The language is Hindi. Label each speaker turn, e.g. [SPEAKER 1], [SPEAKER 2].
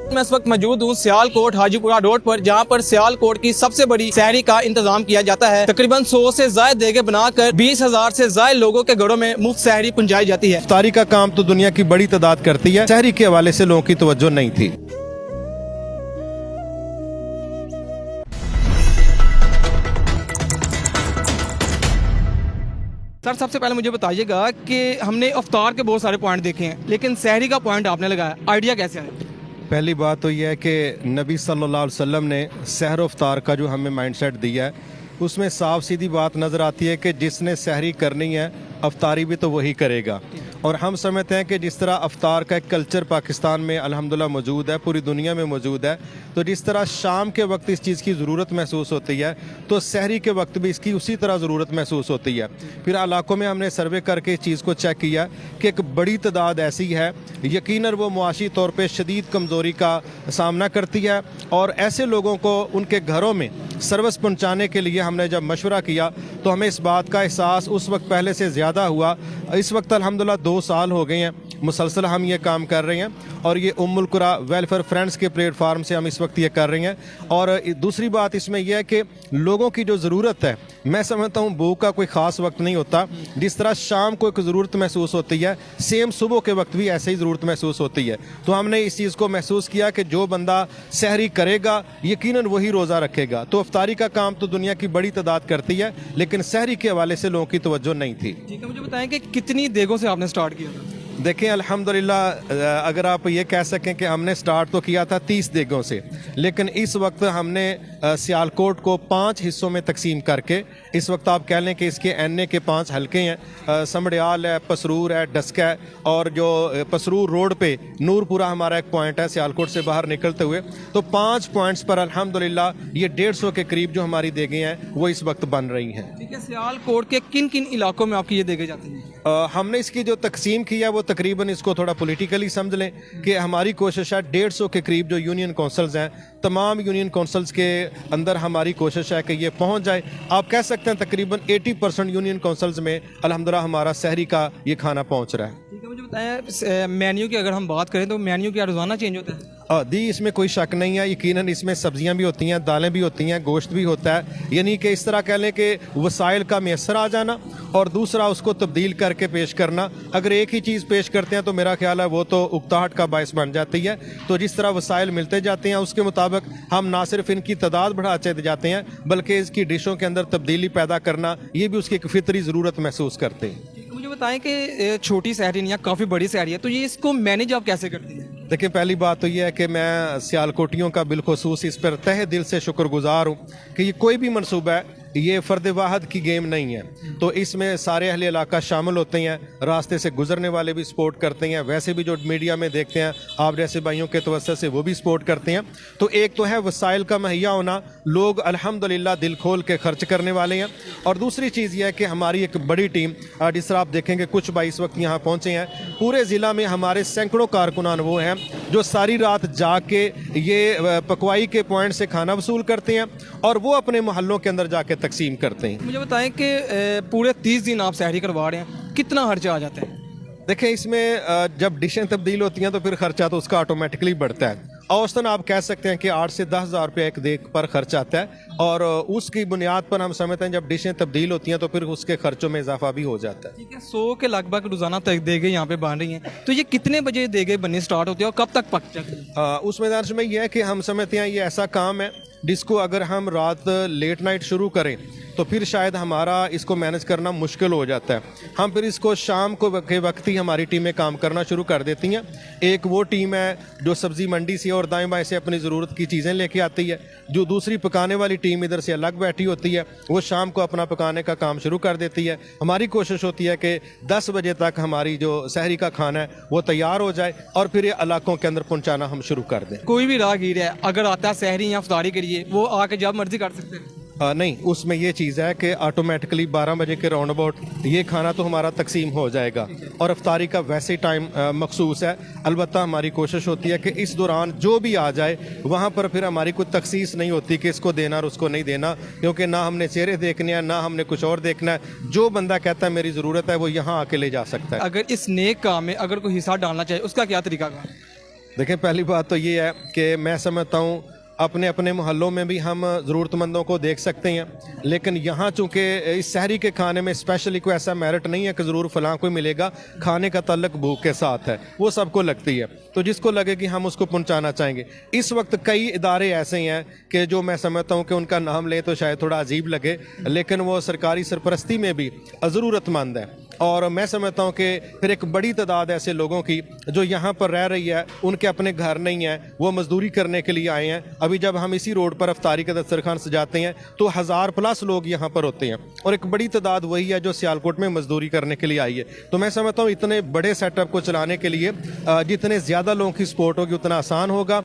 [SPEAKER 1] मैं इस वक्त मौजूद हूँ सियालकोट हाजीपुरा रोड पर, जहाँ पर सियालकोट की सबसे बड़ी सहरी का इंतजाम किया जाता है। तकरीबन 100 से ज्यादा देगे बनाकर 20,000 से ज्यादा लोगों के घरों में मुफ्त सहरी पहुँचाई जाती है।
[SPEAKER 2] इफ्तारी का काम तो दुनिया की बड़ी तादाद करती है, सहरी के हवाले से लोगों की तवज्जो नहीं थी।
[SPEAKER 1] सर, सबसे पहले मुझे बताइएगा कि हमने अफ्तार के बहुत सारे पॉइंट देखे हैं, लेकिन सहरी का पॉइंट आपने लगाया, आइडिया कैसे आया?
[SPEAKER 2] पहली बात तो यह है कि नबी सल्लल्लाहु अलैहि वसल्लम ने सहर अफ्तार का जो हमें माइंडसेट दिया है, उसमें साफ सीधी बात नज़र आती है कि जिसने सहरी करनी है अफ्तारी भी तो वही करेगा। और हम समझते हैं कि जिस तरह अफ्तार का एक कल्चर पाकिस्तान में अल्हम्दुलिल्लाह मौजूद है, पूरी दुनिया में मौजूद है, तो जिस तरह शाम के वक्त इस चीज़ की ज़रूरत महसूस होती है तो सहरी के वक्त भी इसकी उसी तरह ज़रूरत महसूस होती है। फिर इलाकों में हमने सर्वे करके इस चीज़ को चेक किया कि एक बड़ी तादाद ऐसी है, यकीनन वो मुआशी तौर पर शदीद कमज़ोरी का सामना करती है, और ऐसे लोगों को उनके घरों में सर्विस पहुँचाने के लिए हमने जब मशवरा किया तो हमें इस बात का एहसास उस वक्त पहले से ज़्यादा हुआ। इस वक्त अल्हम्दुलिल्लाह 2 साल हो गए हैं मुसलसल हम ये काम कर रहे हैं, और ये उम्मुल कुरा वेलफेयर फ्रेंड्स के प्लेटफार्म से हम इस वक्त ये कर रहे हैं। और दूसरी बात इसमें यह है कि लोगों की जो ज़रूरत है, मैं समझता हूँ भूख का कोई ख़ास वक्त नहीं होता। जिस तरह शाम को एक ज़रूरत महसूस होती है, सेम सुबह के वक्त भी ऐसे ही ज़रूरत महसूस होती है। तो हमने इस चीज़ को महसूस किया कि जो बंदा सहरी करेगा यकीनन वही रोज़ा रखेगा। तो अफ्तारी का काम तो दुनिया की बड़ी तादाद करती है, लेकिन सहरी के हवाले से लोगों की तवज्जो नहीं थी।
[SPEAKER 1] ठीक है, मुझे बताएं कि कितनी देगों से आपने स्टार्ट किया था?
[SPEAKER 2] देखें अल्हम्दुलिल्लाह, अगर आप ये कह सकें कि हमने स्टार्ट तो किया था 30 देगों से, लेकिन इस वक्त हमने सियालकोट को 5 हिस्सों में तकसीम करके, इस वक्त आप कह लें कि इसके एनए के 5 हलके हैं, समड़ियाल है, पसरूर है, डस्का है, और जो पसरूर रोड पे नूरपुरा हमारा एक पॉइंट है सियालकोट से बाहर निकलते हुए। तो 5 पॉइंट्स पर अल्हम्दुलिल्लाह ये 150 के करीब जो हमारी देगें हैं वो इस वक्त बन रही हैं।
[SPEAKER 1] ठीक है, सियालकोट के किन किन इलाकों में आपकी ये देगे जाती हैं?
[SPEAKER 2] हमने इसकी जो तकसीम की है वो तकरीबन, इसको थोड़ा पॉलिटिकली समझ लें कि हमारी कोशिश है 150 के करीब जो यूनियन काउंसिल्स हैं, तमाम यूनियन काउंसिल्स के अंदर हमारी कोशिश है कि ये पहुंच जाए। आप कह सकते हैं तकरीबन 80% यूनियन काउंसिल्स में अल्हम्दुलिल्लाह हमारा सहरी का ये खाना पहुंच रहा है।
[SPEAKER 1] ठीक है, मुझे बताएं मेन्यू की अगर हम बात करें तो मेन्यू क्या रोज़ाना चेंज होता है?
[SPEAKER 2] दी इसमें कोई शक नहीं है, यकीनन इसमें सब्जियां भी होती हैं, दालें भी होती हैं, गोश्त भी होता है। यानी कि इस तरह कह लें कि वसाइल का मैसर आ जाना, और दूसरा उसको तब्दील करके पेश करना। अगर एक ही चीज़ पेश करते हैं तो मेरा ख्याल है वो तो उकताहट का बायस बन जाती है। तो जिस तरह वसाइल मिलते जाते हैं उसके मुताबिक हम ना सिर्फ इनकी तादाद बढ़ाते जाते हैं, बल्कि इसकी डिशों के अंदर तब्दीली पैदा करना, ये भी उसकी एक फितरी ज़रूरत महसूस करते हैं।
[SPEAKER 1] मुझे बताएं कि छोटी सहरी नहीं है, काफ़ी बड़ी सहरी है, तो ये इसको मैनेज आप कैसे करते हैं?
[SPEAKER 2] देखिए, पहली बात तो यह है कि मैं सियालकोटियों का बिलखुसूस इस पर तहे दिल से शुक्रगुजार हूँ कि ये कोई भी मनसूबा है, ये फ़र्द वाहद की गेम नहीं है। तो इसमें सारे अहले इलाका शामिल होते हैं, रास्ते से गुजरने वाले भी सपोर्ट करते हैं, वैसे भी जो मीडिया में देखते हैं आप जैसे भाइयों के तवज्जो से वो भी सपोर्ट करते हैं। तो एक तो है वसाइल का मुहैया होना, लोग अल्हम्दुलिल्लाह दिल खोल के खर्च करने वाले हैं। और दूसरी चीज़ यह है कि हमारी एक बड़ी टीम, जिस तरह आप देखेंगे कुछ भाई इस वक्त यहाँ पहुँचे हैं, पूरे ज़िला में हमारे सैकड़ों कारकुनान वो हैं जो सारी रात जाग के ये पकवाई के पॉइंट से खाना वसूल करते हैं और वो अपने मोहल्लों के अंदर जाके तकसीम करते हैं।
[SPEAKER 1] मुझे बताएं कि पूरे 30 दिन आप सहरी करवा रहे हैं, कितना खर्चा आ जाता है?
[SPEAKER 2] देखें, इसमें जब डिशें तब्दील होती हैं तो फिर खर्चा तो उसका ऑटोमेटिकली बढ़ता है। औसतन आप कह सकते हैं कि 8 से 10 हज़ार रुपये एक देग पर खर्च आता है, और उसकी बुनियाद पर हम समझते हैं जब डिशें तब्दील होती हैं तो फिर उसके खर्चों में इजाफा भी हो जाता है।
[SPEAKER 1] ठीक है, 100 के लगभग रोजाना तक देगे यहाँ पे बन रही हैं, तो ये कितने बजे देगे बनने स्टार्ट होते हैं और कब तक पक जाती है?
[SPEAKER 2] उस मैदान में यह है कि हम समझते हैं ये ऐसा काम है जिसको अगर हम रात लेट नाइट शुरू करें तो फिर शायद हमारा इसको मैनेज करना मुश्किल हो जाता है। हम फिर इसको शाम को के वक्त ही हमारी टीमें काम करना शुरू कर देती हैं। एक वो टीम है जो सब्ज़ी मंडी से और दाएं बाएं से अपनी ज़रूरत की चीज़ें लेके आती है, जो दूसरी पकाने वाली टीम इधर से अलग बैठी होती है, वो शाम को अपना पकाने का काम शुरू कर देती है। हमारी कोशिश होती है कि 10 बजे तक हमारी जो सहरी का खाना है वो तैयार हो जाए और फिर ये इलाकों के अंदर पहुँचाना हम शुरू कर दें।
[SPEAKER 1] कोई भी राहगीर है अगर आता है सहरी या इफ्तारी के लिए, वो आके जब मर्जी कर सकते हैं?
[SPEAKER 2] नहीं, उसमें ये चीज़ है कि ऑटोमेटिकली 12 बजे के राउंड अबाउट ये खाना तो हमारा तकसीम हो जाएगा, और इफ्तारी का वैसे टाइम मखसूस है। अलबत्ता हमारी कोशिश होती है कि इस दौरान जो भी आ जाए वहाँ पर फिर हमारी कोई तखसीस नहीं होती कि इसको देना और उसको नहीं देना, क्योंकि ना हमने चेहरे देखने हैं ना हमने कुछ और देखना है। जो बंदा कहता है मेरी ज़रूरत है वो यहाँ आके ले जा सकता है।
[SPEAKER 1] अगर इस नेक काम में अगर कोई हिस्सा डालना चाहे उसका क्या तरीका है?
[SPEAKER 2] देखें, पहली बात तो ये है कि मैं समझता हूँ अपने अपने मोहल्लों में भी हम ज़रूरतमंदों को देख सकते हैं, लेकिन यहाँ चूँकि इस सहरी के खाने में स्पेशली कोई ऐसा मेरिट नहीं है कि ज़रूर फलां कोई मिलेगा। खाने का तल्लक भूख के साथ है, वो सबको लगती है, तो जिसको लगे कि हम उसको पहुँचाना चाहेंगे। इस वक्त कई इदारे ऐसे हैं कि जो मैं समझता हूँ कि उनका नाम ले तो शायद थोड़ा अजीब लगे, लेकिन वो सरकारी सरपरस्ती में भी ज़रूरतमंद है। और मैं समझता हूँ कि फिर एक बड़ी तादाद ऐसे लोगों की जो यहाँ पर रह रही है, उनके अपने घर नहीं है, वो मजदूरी करने के लिए आए हैं। अभी जब हम इसी रोड पर अफ्तारी का दस्तरखान सजाते हैं तो 1000+ लोग यहाँ पर होते हैं, और एक बड़ी तादाद वही है जो सियालकोट में मजदूरी करने के लिए आई है। तो मैं समझता हूँ इतने बड़े सेटअप को चलाने के लिए जितने ज़्यादा लोगों की सपोर्ट होगी उतना आसान होगा।